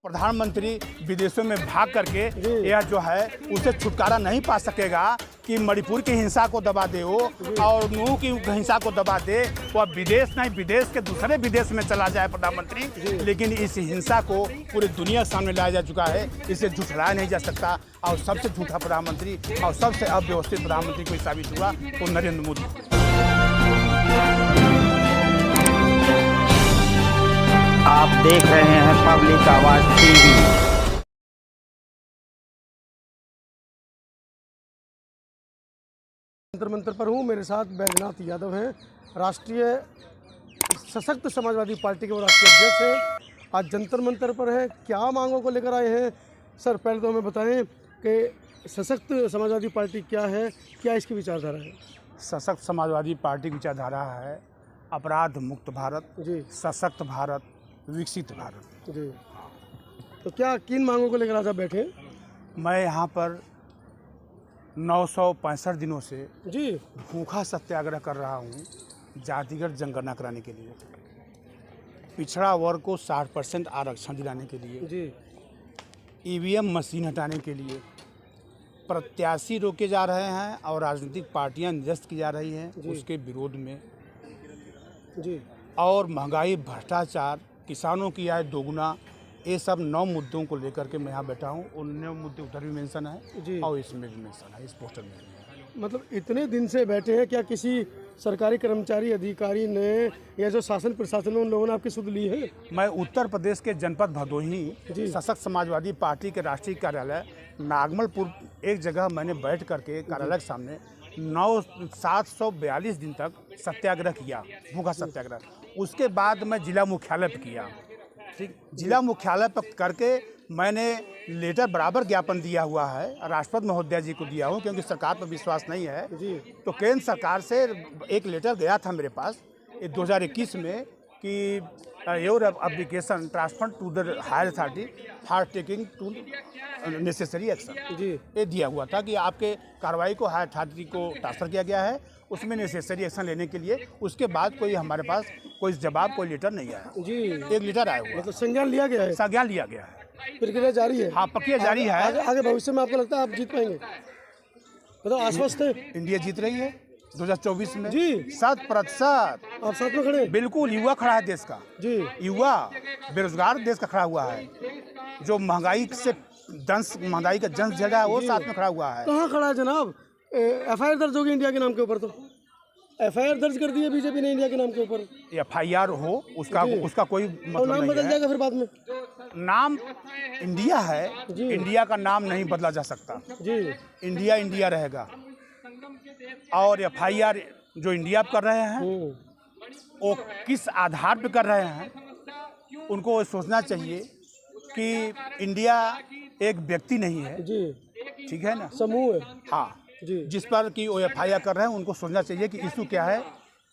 प्रधानमंत्री विदेशों में भाग करके यह जो है उसे छुटकारा नहीं पा सकेगा कि मणिपुर की हिंसा को दबा दे वो और नूह की हिंसा को दबा दे। वह विदेश नहीं, विदेश के दूसरे विदेश में चला जाए प्रधानमंत्री, लेकिन इस हिंसा को पूरी दुनिया सामने लाया जा चुका है। इसे झुठलाया नहीं जा सकता और सबसे झूठा प्रधानमंत्री और सबसे अव्यवस्थित प्रधानमंत्री कोई साबित हुआ तो नरेंद्र मोदी। आप देख रहे हैं पब्लिक आवाज टीवी। जंतर मंतर पर हूँ, मेरे साथ बैजनाथ यादव हैं, राष्ट्रीय सशक्त समाजवादी पार्टी के वो राष्ट्रीय अध्यक्ष हैं। आज जंतर मंतर पर है, क्या मांगों को लेकर आए हैं? सर, पहले तो हमें बताएं कि सशक्त समाजवादी पार्टी क्या है, क्या इसकी विचारधारा है? सशक्त समाजवादी पार्टी की विचारधारा है अपराध मुक्त भारत, सशक्त भारत, विकसित भारत। जी, तो क्या किन मांगों को लेकर आज आप बैठे? मैं यहाँ पर 965 दिनों से जी भूखा सत्याग्रह कर रहा हूँ जातिगत जनगणना कराने के लिए, पिछड़ा वर्ग को 60% आरक्षण दिलाने के लिए, जी ईवीएम मशीन हटाने के लिए, प्रत्याशी रोके जा रहे हैं और राजनीतिक पार्टियां निरस्त की जा रही हैं उसके विरोध में, जी और महंगाई, भ्रष्टाचार, किसानों की आय दोगुना, ये सब 9 मुद्दों को लेकर के मैं यहाँ बैठा हूँ। उन 9 मुद्दे उधर भी मेंशन है और इसमें भी मेंशन है, इस पोस्टर में भी। मतलब इतने दिन से बैठे हैं, क्या किसी सरकारी कर्मचारी अधिकारी ने या जो शासन प्रशासन में उन लोगों ने आपकी सुध ली है? मैं उत्तर प्रदेश के जनपद भदोही सशक्त समाजवादी पार्टी के राष्ट्रीय कार्यालय नागमलपुर एक जगह मैंने बैठ करके कार्यालय के सामने 742 दिन तक सत्याग्रह किया, भूखा सत्याग्रह। उसके बाद मैं जिला मुख्यालय पर किया, ठीक, जिला मुख्यालय पर करके मैंने लेटर बराबर ज्ञापन दिया हुआ है, राष्ट्रपति महोदय जी को दिया हूँ क्योंकि सरकार पर विश्वास नहीं है। तो केंद्र सरकार से एक लेटर गया था मेरे पास 2021 में कि your application transfer to the higher authority for taking to necessary action, ये दिया हुआ था कि आपके कार्रवाई को हायर अथॉरिटी को ट्रांसफ़र किया गया है, उसमें नेसेसरी एक्शन लेने के लिए। उसके बाद कोई हमारे पास कोई जवाब, कोई लेटर नहीं आया। जी, एक लेटर आया हुआ, मतलब संज्ञान लिया गया है? संज्ञान लिया गया है, प्रक्रिया जारी है। हाँ, प्रक्रिया जारी है। आगे भविष्य में आपको लगता है आप जीत पाएंगे? मतलब आश्वस्त है? इंडिया जीत रही है 2024 में जी 100%। आप साथ में खड़े? बिल्कुल, युवा खड़ा है देश का, जी युवा बेरोजगार देश का खड़ा हुआ है, जो महंगाई का जंस झेल रहा है वो साथ में खड़ा हुआ है। कहाँ खड़ा है जनाब? FIR दर्ज होगी इंडिया के नाम के ऊपर, तो FIR दर्ज कर दी है बीजेपी ने इंडिया के नाम के ऊपर। FIR हो उसका कोई मतलब नाम नहीं बदल है। जाएगा फिर बाद में? नाम इंडिया है, इंडिया का नाम नहीं बदला जा सकता जी, इंडिया इंडिया रहेगा। और FIR जो इंडिया पर कर रहे हैं वो किस आधार पर कर रहे हैं, उनको सोचना चाहिए कि इंडिया एक व्यक्ति नहीं है, जी ठीक है ना, समूह है। हाँ जी, जिस पर कि वो FIR कर रहे हैं उनको सोचना चाहिए कि इशू क्या है।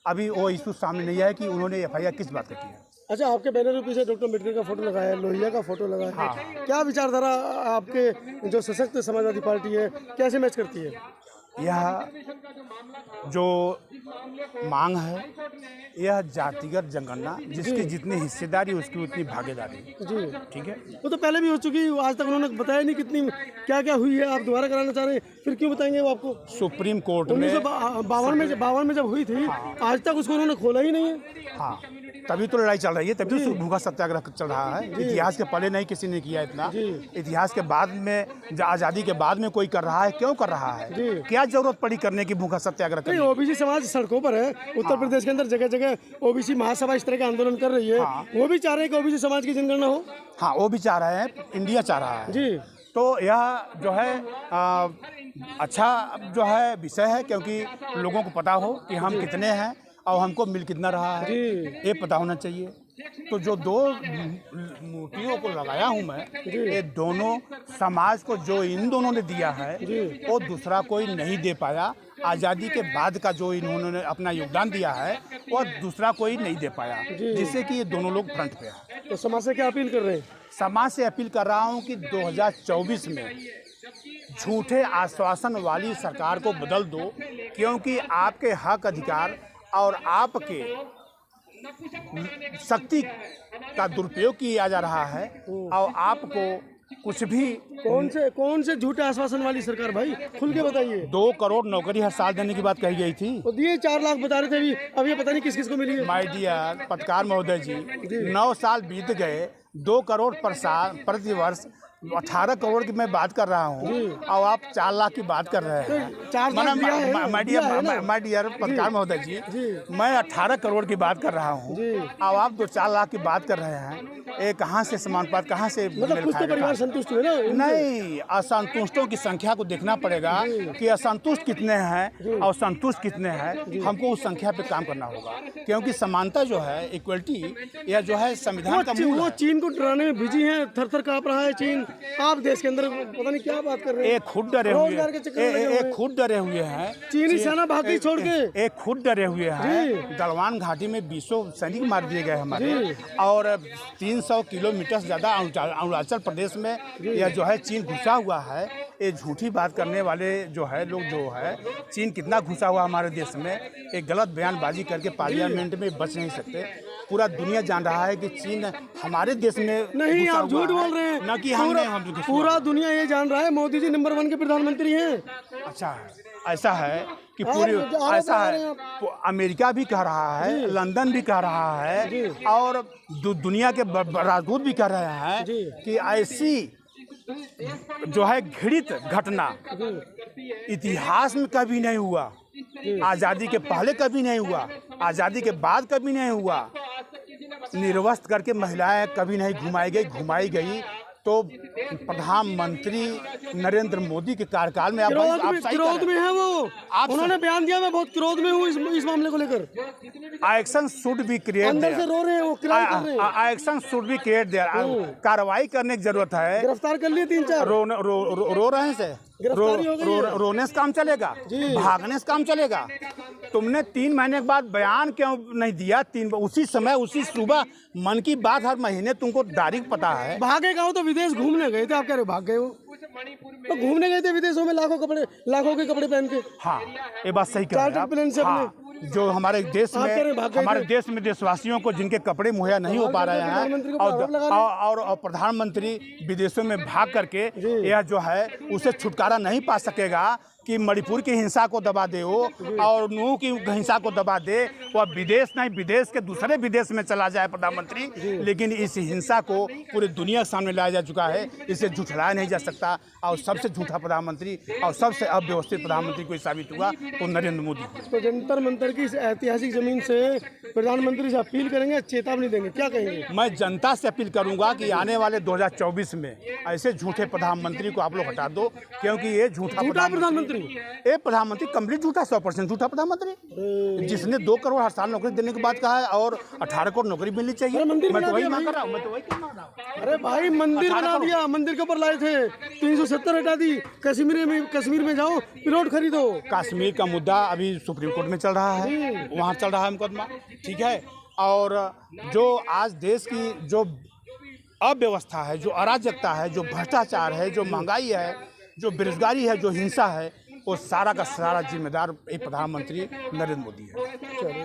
अभी वो इशू सामने नहीं आया कि उन्होंने FIR किस बात पर किया। अच्छा, आपके बैनर के पीछे डॉक्टर अम्बेडकर का फोटो लगाया है, लोहिया का फोटो लगाया है। क्या विचारधारा आपके जो सशक्त समाजवादी पार्टी है कैसे मैच करती है? यह जो मांग है यह जातिगत जनगणना, जिसकी जितनी हिस्सेदारी उसकी उतनी भागीदारी, जी ठीक है। वो तो पहले भी हो चुकी, आज तक उन्होंने बताया नहीं कितनी क्या क्या हुई है। आप दोबारा कराना चाह रहे हैं, फिर क्यों बताएंगे वो आपको? सुप्रीम कोर्ट में 1952 में जब हुई थी, आज तक उसको उन्होंने खोला ही नहीं है। हाँ, तभी तो लड़ाई चल रही है, तभी तो भूखा सत्याग्रह चल रहा है। इतिहास के पहले नहीं किसी ने किया इतना, इतिहास के बाद में, आज़ादी के बाद में कोई कर रहा है। क्यों कर रहा है? क्या जरूरत पड़ी करने की भूखा सत्याग्रह करने? ओबीसी समाज सड़कों पर है, उत्तर प्रदेश के अंदर जगह जगह ओबीसी महासभा इस तरह के आंदोलन कर रही है। वो भी चाह रहे हैं कि ओबीसी समाज की जनगणना हो। हाँ, वो भी चाह रहे हैं, इंडिया चाह रहा है जी। तो यह जो है अच्छा जो है विषय है, क्योंकि लोगों को पता हो कि हम कितने हैं और हमको मिल कितना रहा है, ये पता होना चाहिए। तो जो 2 मूर्तियों को लगाया हूँ मैं, ये दोनों समाज को जो इन दोनों ने दिया है वो दूसरा कोई नहीं दे पाया। आज़ादी के बाद का जो इन्होंने अपना योगदान दिया है वो दूसरा कोई नहीं दे पाया, जिससे कि ये दोनों लोग फ्रंट पे हैं। तो समाज से क्या अपील कर रहे हैं? समाज से अपील कर रहा हूँ कि 2024 में झूठे आश्वासन वाली सरकार को बदल दो, क्योंकि आपके हक अधिकार और आपके शक्ति का दुरुपयोग किया जा रहा है और आपको कुछ भी कौन से झूठे आश्वासन वाली सरकार भाई, खुल के बताइए। 2 करोड़ नौकरी हर साल देने की बात कही गई थी, तो दिए 4 लाख बता रहे थे अब ये पता नहीं किस किस को मिली है। माय डियर पत्रकार महोदय जी, 9 साल बीत गए, 2 करोड़ प्रति वर्ष, 18 करोड़ की मैं बात कर रहा हूँ और आप 4 लाख की बात कर रहे हैं। 4 लाख दिया है ना? माय डियर पत्रकार महोदय जी, मैं 18 करोड़ की बात कर रहा हूँ और आप 4 लाख की बात कर रहे हैं। ये कहाँ से समानुपात, कहाँ से मतलब कुछ तो परिवार संतुष्ट हुए ना? नहीं, असंतुष्टों की संख्या को देखना पड़ेगा कि असंतुष्ट कितने हैं और संतुष्ट कितने हैं। हमको उस संख्या पे काम करना होगा, क्योंकि समानता जो है, इक्वलिटी, यह जो है संविधान का मूल वो है। चीन को डराने में बिजी हैं, थर-थर कांप रहा है चीन। आप देश के अंदर पता नहीं क्या बात कर रहे हैं। एक खुद डरे हुए रोजगार के चक्कर में लगे हुए हैं। एक खुद डरे हुए हैं, चीनी सेना भाग गई छोड़ के। एक खुद डरे हुए हैं। गलवान घाटी में 200 सैनिक मार दिए गए हमारे, और 300 किलोमीटर से ज़्यादा अरुणाचल प्रदेश में यह जो है चीन घुसा हुआ है। ये झूठी बात करने वाले जो है लोग जो है, चीन कितना घुसा हुआ हमारे देश में, एक गलत बयानबाजी करके पार्लियामेंट में बच नहीं सकते। पूरा दुनिया जान रहा है कि चीन हमारे देश में नहीं, घुसा आप झूठ हुआ है, बोल रहे हैं। न कि हम पूरा दुनिया ये जान रहा है मोदी जी नंबर 1 के प्रधानमंत्री हैं। अच्छा है, ऐसा है कि आप पूरी आरोप ऐसा लगा है, रहे हैं अमेरिका भी कह रहा है, लंदन भी कह रहा है और दुनिया के राजदूत भी कह रहे हैं कि ऐसी जो है घृणित घटना इतिहास में कभी नहीं हुआ। आज़ादी के पहले कभी नहीं हुआ, आज़ादी के बाद कभी नहीं हुआ। निर्वस्त्र करके महिलाएं कभी नहीं घुमाई गई। तो प्रधानमंत्री नरेंद्र मोदी के कार्यकाल में क्रोध में है वो, उन्होंने बयान दिया, मैं बहुत क्रोध में हूँ इस मामले को लेकर। एक्शन शुड बी क्रिएट, अंदर से रो रहे हैं वो, क्राई कर रहे हैं। Action should be create their, कार्रवाई करने की जरूरत है। गिरफ्तार कर लिए 3-4। रो रहे हैं से रोने से काम चलेगा, भागने से काम चलेगा। तुमने 3 महीने के बाद बयान क्यों नहीं दिया? उसी समय, उसी सुबह मन की बात हर महीने तुमको तारीख पता है। भागे गाँव तो विदेश घूमने गए थे, आप कह रहे हो भाग गए हो? तो घूमने गए थे विदेशों में लाखों के कपड़े पहन के। हाँ, ये बात सही कह रहे हैं आप। जो हमारे देश में देशवासियों को जिनके कपड़े मुहैया नहीं हो पा रहे हैं और प्रधानमंत्री विदेशों में भाग करके यह जो है उसे छुटकारा नहीं पा सकेगा कि मणिपुर की हिंसा को दबा दे वो और नूह की हिंसा को दबा दे। वह विदेश नहीं, विदेश के दूसरे विदेश में चला जाए प्रधानमंत्री, लेकिन इस हिंसा को पूरी दुनिया के सामने लाया जा चुका है। इसे झुठलाया नहीं जा सकता और सबसे झूठा प्रधानमंत्री और सबसे अव्यवस्थित प्रधानमंत्री कोई साबित हुआ तो नरेंद्र मोदी। तो जंतर मंतर की इस ऐतिहासिक जमीन से प्रधानमंत्री से अपील करेंगे, चेतावनी देंगे, क्या कहेंगे? मैं जनता से अपील करूंगा कि आने वाले 2024 में ऐसे झूठे प्रधानमंत्री को आप लोग हटा दो, क्योंकि ये झूठा प्रधानमंत्री, ये प्रधानमंत्री कंप्लीट झूठा, 100% झूठा प्रधानमंत्री, जिसने 2 करोड़ हर साल नौकरी देने की बात कहा है और 18 करोड़ नौकरी मिलनी चाहिए। मैं तो वही मांग कर रहा हूँ। अरे भाई, मंदिर बना दिया, मंदिर के ऊपर लाए थे 370 हटा दी। कश्मीर में जाओ, प्लॉट खरीदो। कश्मीर का मुद्दा अभी सुप्रीम कोर्ट में चल रहा है, वहाँ चल रहा है मुकदमा, ठीक है। और जो आज देश की जो अव्यवस्था है, जो अराजकता है, जो भ्रष्टाचार है, जो महंगाई है, जो बेरोजगारी है, जो हिंसा है, वो सारा का सारा जिम्मेदार प्रधानमंत्री नरेंद्र मोदी है।